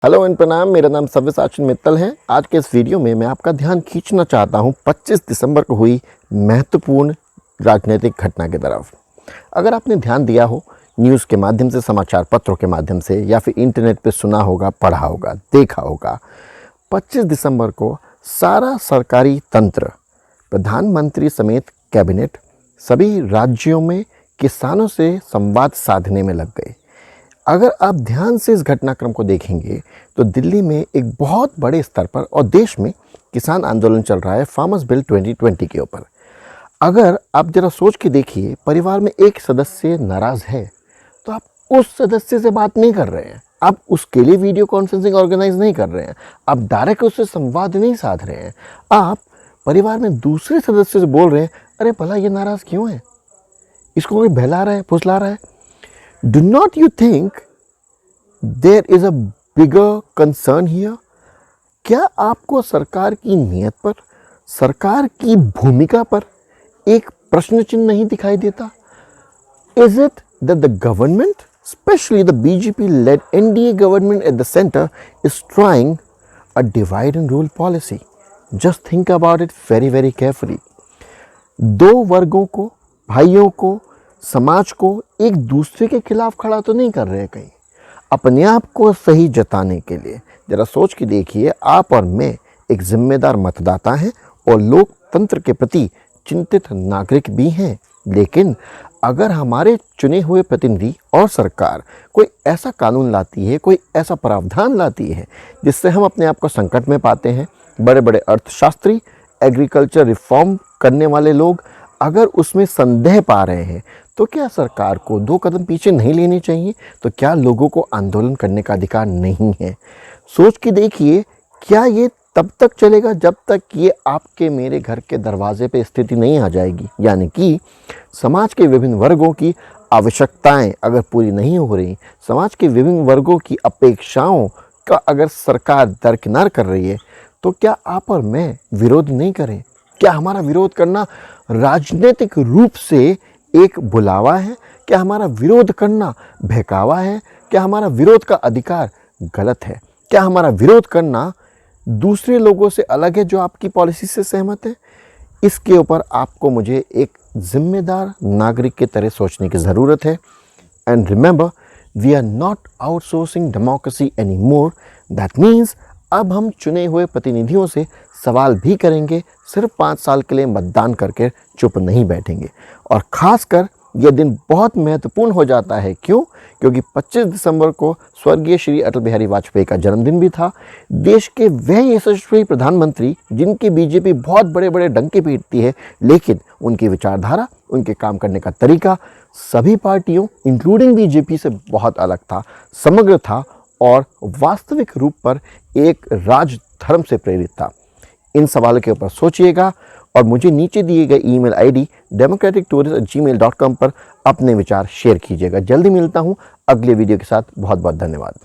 Hello and प्रणाम। मेरा नाम सव्यसाची मित्तल है। आज के इस वीडियो में मैं आपका ध्यान खींचना चाहता हूं 25 दिसंबर को हुई महत्वपूर्ण राजनीतिक घटना की तरफ। अगर आपने ध्यान दिया हो न्यूज़ के माध्यम से, समाचार पत्रों के माध्यम से, या फिर इंटरनेट पे सुना होगा, पढ़ा होगा, देखा होगा, 25 दिसंबर को सारा सरकारी तंत्र, प्रधानमंत्री समेत कैबिनेट, सभी राज्यों में किसानों से संवाद साधने में लग गए। अगर आप ध्यान से इस घटनाक्रम को देखेंगे तो दिल्ली में एक बहुत बड़े स्तर पर और देश में किसान आंदोलन चल रहा है फार्मर्स बिल 2020 के ऊपर। अगर आप जरा सोच के देखिए, परिवार में एक सदस्य नाराज़ है तो आप उस सदस्य से बात नहीं कर रहे हैं, आप उसके लिए वीडियो कॉन्फ्रेंसिंग ऑर्गेनाइज नहीं कर रहे हैं, आप डायरेक्ट उससे संवाद नहीं साध रहे हैं। आप परिवार में दूसरे सदस्य से बोल रहे हैं, अरे भला ये नाराज़ क्यों है, इसको कोई बहला रहा है, फुसला रहा है। Do not you think there is a bigger concern here? क्या आपको सरकार की नीयत पर, सरकार की भूमिका पर एक प्रश्न चिन्ह नहीं दिखाई देता? Is it that the government, especially the BJP-led NDA government at the center, is trying a divide and rule policy? Just think about it very, very carefully. दो वर्गों को, भाइयों को, समाज को एक दूसरे के खिलाफ खड़ा तो नहीं कर रहे कहीं, अपने आप को सही जताने के लिए। जरा सोच के देखिए, आप और मैं एक जिम्मेदार मतदाता हैं और लोकतंत्र के प्रति चिंतित नागरिक भी हैं। लेकिन अगर हमारे चुने हुए प्रतिनिधि और सरकार कोई ऐसा कानून लाती है, कोई ऐसा प्रावधान लाती है जिससे हम अपने आप को संकट में पाते हैं, बड़े बड़े अर्थशास्त्री, एग्रीकल्चर रिफॉर्म करने वाले लोग अगर उसमें संदेह पा रहे हैं, तो क्या सरकार को दो कदम पीछे नहीं लेने चाहिए? तो क्या लोगों को आंदोलन करने का अधिकार नहीं है? सोच के देखिए, क्या ये तब तक चलेगा जब तक ये आपके मेरे घर के दरवाजे पे स्थिति नहीं आ जाएगी? यानी कि समाज के विभिन्न वर्गों की आवश्यकताएं अगर पूरी नहीं हो रही, समाज के विभिन्न वर्गों की अपेक्षाओं का अगर सरकार दरकिनार कर रही है, तो क्या आप और मैं विरोध नहीं करें? क्या हमारा विरोध करना राजनीतिक रूप से एक बुलावा है? क्या हमारा विरोध करना बहकावा है? क्या हमारा विरोध का अधिकार गलत है? क्या हमारा विरोध करना दूसरे लोगों से अलग है जो आपकी पॉलिसी से सहमत है? इसके ऊपर आपको मुझे एक जिम्मेदार नागरिक की तरह सोचने की ज़रूरत है। And remember, we are not outsourcing democracy any more. That means अब हम चुने हुए प्रतिनिधियों से सवाल भी करेंगे, सिर्फ 5 साल के लिए मतदान करके चुप नहीं बैठेंगे। और ख़ासकर यह दिन बहुत महत्वपूर्ण हो जाता है। क्यों? क्योंकि 25 दिसंबर को स्वर्गीय श्री अटल बिहारी वाजपेयी का जन्मदिन भी था। देश के वह यशस्वी प्रधानमंत्री जिनकी बीजेपी बहुत बड़े बड़े डंके पीटती है, लेकिन उनकी विचारधारा, उनके काम करने का तरीका सभी पार्टियों इंक्लूडिंग बीजेपी से बहुत अलग था, समग्र था और वास्तविक रूप पर एक राजधर्म से प्रेरित था। इन सवालों के ऊपर सोचिएगा और मुझे नीचे दिए गए ईमेल आईडी democratictourist@gmail.com पर अपने विचार शेयर कीजिएगा। जल्दी मिलता हूँ अगले वीडियो के साथ। बहुत बहुत धन्यवाद।